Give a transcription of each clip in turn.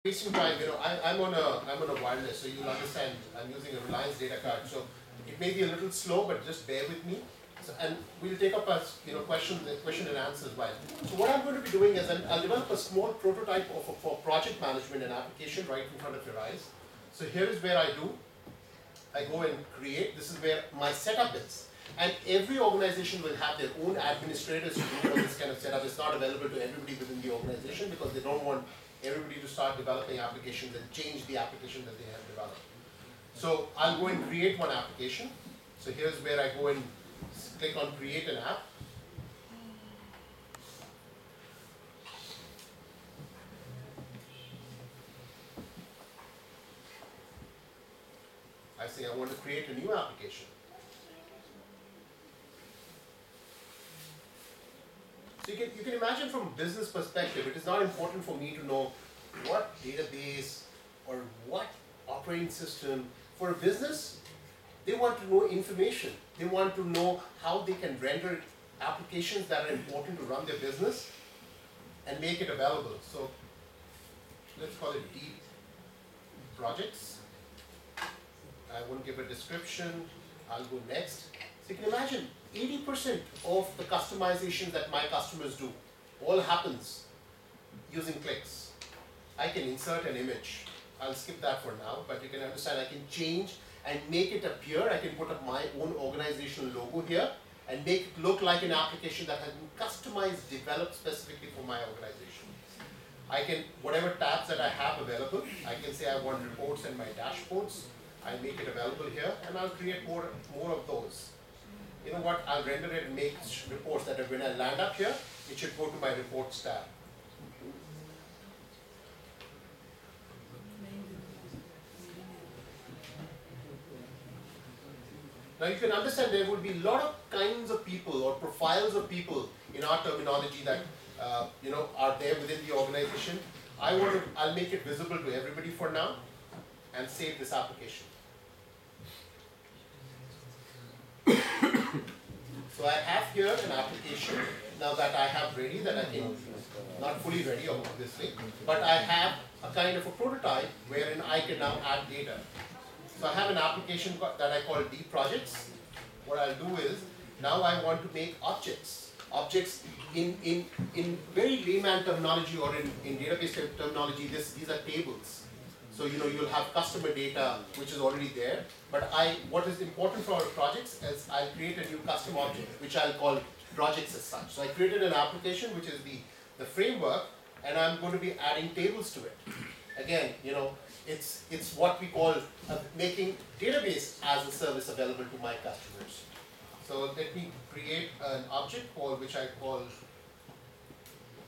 wasting time, I'm on a wireless, so you'll understand I'm using a Reliance data card. So it may be a little slow, but just bear with me. So, and we'll take up a question and answers while. So what I'm going to be doing is I'll develop a small prototype for project management and application right in front of your eyes. So here is where I go and create. This is where my setup is. And every organization will have their own administrators to do all this kind of setup. It's not available to everybody within the organization because they don't want everybody to start developing applications and change the application that they have developed. So I'll go and create one application. So here's where I go and click on create an app. I say I want to create a new application. So you can imagine from a business perspective, it is not important for me to know what database or what operating system. For a business, they want to know information. They want to know how they can render applications that are important to run their business and make it available. So let's call it deep projects. I won't give a description. I'll go next. So you can imagine 80% of the customizations that my customers do all happens using clicks. I can insert an image. I'll skip that for now, but you can understand I can change and make it appear. I can put up my own organizational logo here and make it look like an application that has been customized, developed specifically for my organization. I can, whatever tabs that I have available, I can say I want reports and my dashboards. I make it available here and I'll create more of those. You know what, I'll render it and make reports that when I land up here, it should go to my reports tab. Now you can understand there would be a lot of kinds of people or profiles of people in our terminology that are there within the organization. I'll make it visible to everybody for now and save this application. So I have here an application now that I have ready, that I can, not fully ready obviously, but I have a kind of a prototype wherein I can now add data. So I have an application that I call deep projects. What I'll do is, now I want to make objects. Objects in very layman terminology or in database terminology, these are tables. So you'll have customer data which is already there. But what is important for our projects is I'll create a new custom object which I'll call projects as such. So I created an application which is the framework, and I'm going to be adding tables to it. Again, it's what we call making database as a service available to my customers. So let me create an object which I call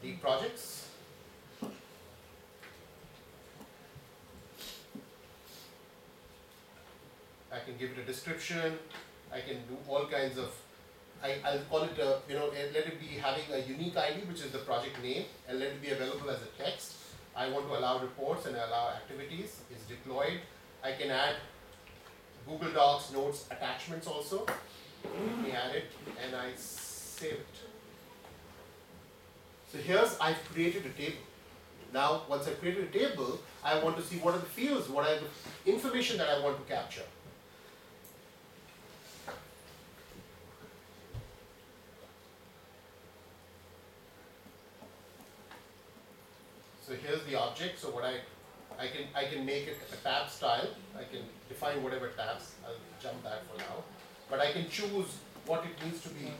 the projects. I can give it a description. I can do all kinds of. I'll call it let it be having a unique ID, which is the project name, and let it be available as a text. I want to allow reports and allow activities. It's deployed. I can add Google Docs, notes, attachments also. Let me add it and I save it. So I've created a table. Now, once I've created a table, I want to see what are the fields, what are the information that I want to capture. So here's the object. So what I can make it a tab style. I can define whatever tabs. I'll jump that for now. But I can choose what it needs to be